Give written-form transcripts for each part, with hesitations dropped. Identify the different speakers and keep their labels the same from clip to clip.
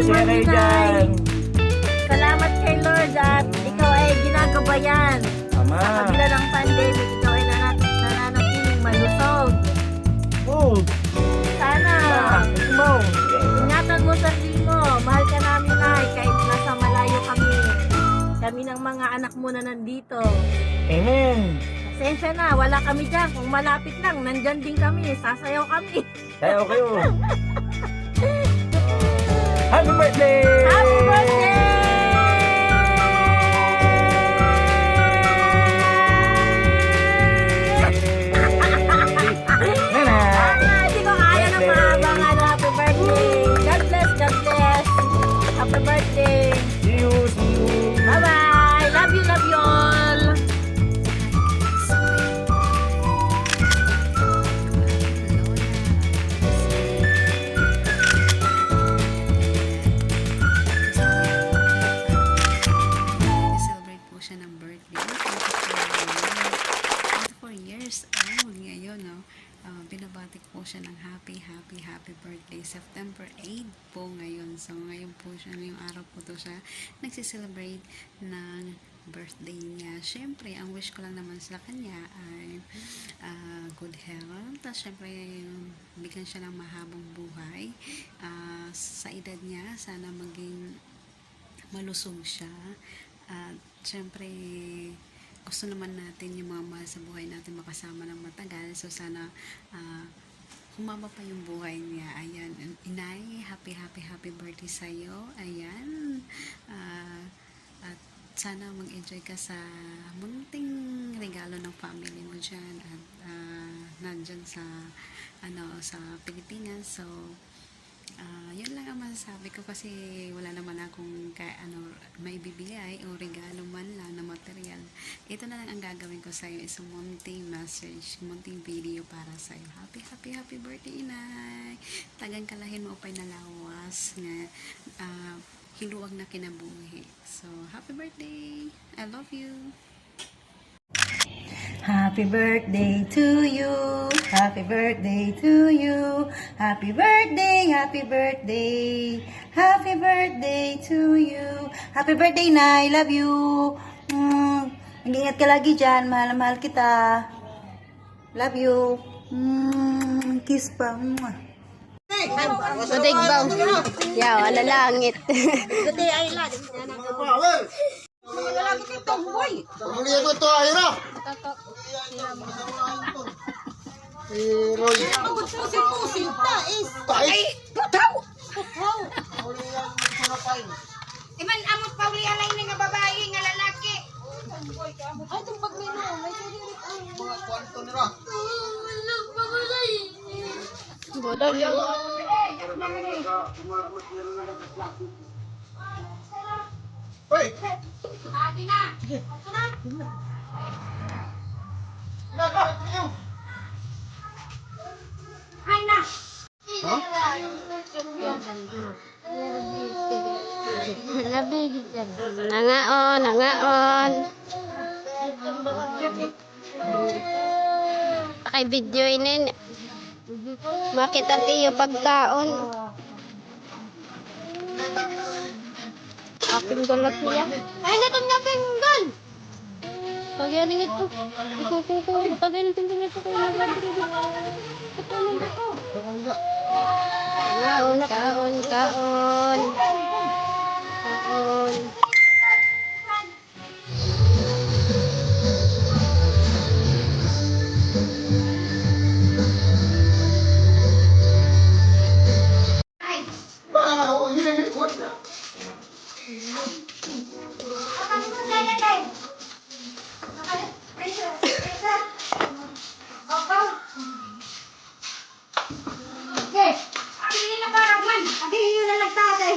Speaker 1: Masaya kayo
Speaker 2: Mami Nay.
Speaker 1: dyan.
Speaker 2: Salamat kay Lord at ikaw ay ginagabayan.
Speaker 1: Tama.
Speaker 2: Sa kabila ng pandemic, ikaw ay nananatiling malusog.
Speaker 1: Oh,
Speaker 2: Sana,
Speaker 1: mo.
Speaker 2: ingatan mo sarili mo. Mahal ka namin, Nay, kahit nasa malayo kami. Kami ng mga anak mo na nandito.
Speaker 1: Amen.
Speaker 2: Pasensya na, wala kami dyan. Kung malapit lang, nandyan din kami. Sasayaw kami.
Speaker 1: Tayo kayo. Happy birthday!
Speaker 2: Happy birthday!
Speaker 1: Nana.
Speaker 2: Hindi ko kaya na maabangan. Happy birthday! God bless, God bless. Happy birthday!
Speaker 1: See you, see you.
Speaker 2: Bye-bye! Love you all!
Speaker 3: Celebrate po siya ng birthday. 24 years old ngayon, no? Binabati po siya ng happy birthday. September 8 po ngayon. So, ngayon po siya, ngayong araw po to siya nagsiselebrate ng birthday niya. Siyempre, ang wish ko lang naman sa kanya ay good health. Tapos, siyempre, bigyan siya ng mahabang buhay. Sa edad niya, sana maging malusog siya. At syempre gusto naman natin yung mga mahal sa buhay natin makasama ng matagal. So sana humaba pa yung buhay niya. Ayan, Inay, happy birthday sa'yo. Ayan. At sana mag-enjoy ka sa munting regalo ng family mo dyan. At nandyan sa sa Pilipinas. So yun lang ang masasabi ko kasi wala naman akong may bibigay o regalo man lang na material. Ito na lang ang gagawin ko sa'yo, is a munting message, munting video para sa'yo. Happy birthday, Inay! Tagang kalahin mo upay nalawas nga hiluwag na kinabuhi. So, happy birthday! I love you!
Speaker 4: Happy birthday to you. Happy birthday to you. Happy birthday, happy birthday. Happy birthday to you. Happy birthday, Nay. Love you. Mag-ingat ka lagi dyan. Mahal na mahal kita. Love you. Kiss pa.
Speaker 5: Tudig bang? Yaw, ala langit.
Speaker 6: Mulia ko ito, Ayra! Si Roy. Ay! Putaw!
Speaker 5: Iman amot pa uli alay nga babae nga lalaki.
Speaker 6: Mga kwanto nila.
Speaker 5: Bodol yun.
Speaker 6: Hoy!
Speaker 5: Adi na.
Speaker 6: Nakakit niyo!
Speaker 5: Ay na. Nangaon, nangaon. Pakay video ini. Makita tiyo pagkaon. Aking galat niya. Ay, natin nga pinggan! Kaya rin ito. Kaya rin ito. Kaon, kaon, kaon. Kaon.
Speaker 6: Baka nga ako, yun ang likod na.
Speaker 5: Okay. Abi na parang man. Abi yun na nagtatay.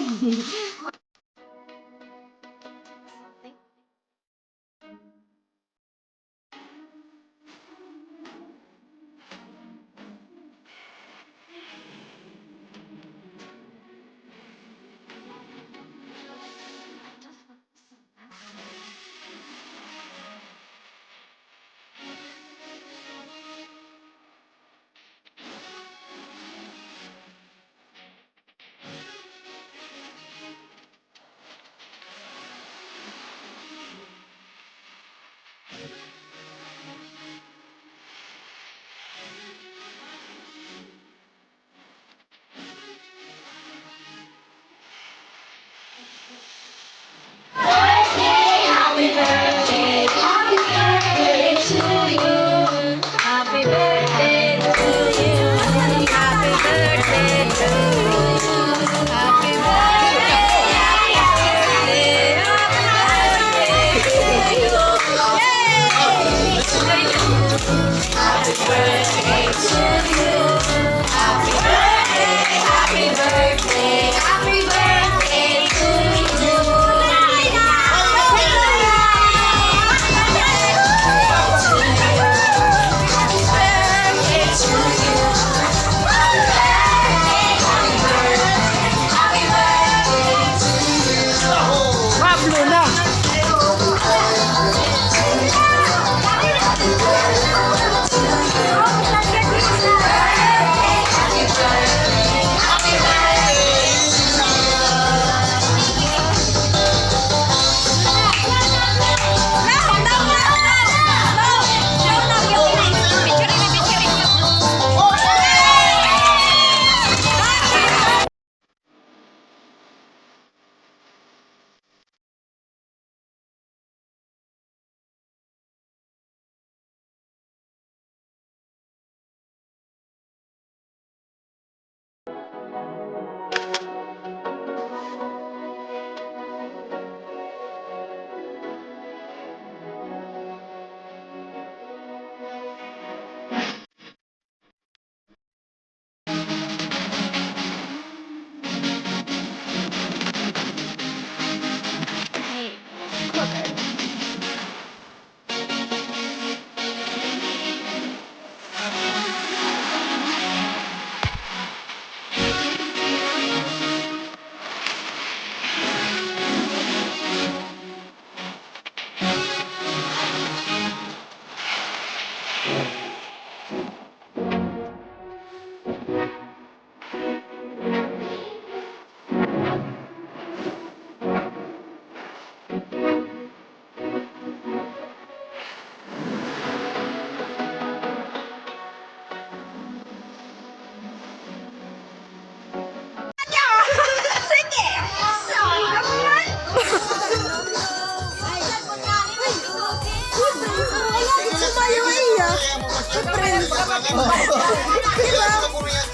Speaker 6: Bakit? Bakit? Puro yan.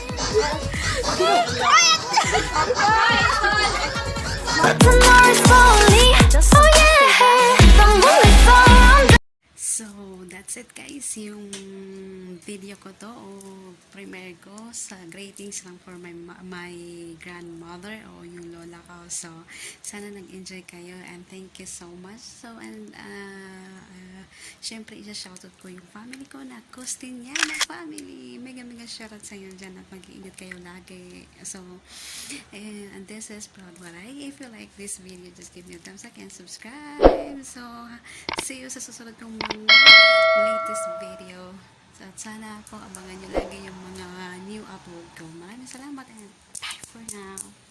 Speaker 3: So, that's it guys, yung video ko to o premiere ko sa greetings lang for my grandmother o yung lola ko. So, sana nag-enjoy kayo and thank you so much. So, and syempre isa-shoutout ko yung family ko na Costiniana family. Mega shoutout sa inyo dyan at mag-iingat kayo lagi. So, and this is Proud Waray. If you like this video, just give me a thumbs up and subscribe. So, see you sa susunod kong latest video. So, at sana po abangan nyo lagi yung mga new upload ko. Maraming salamat and bye for now.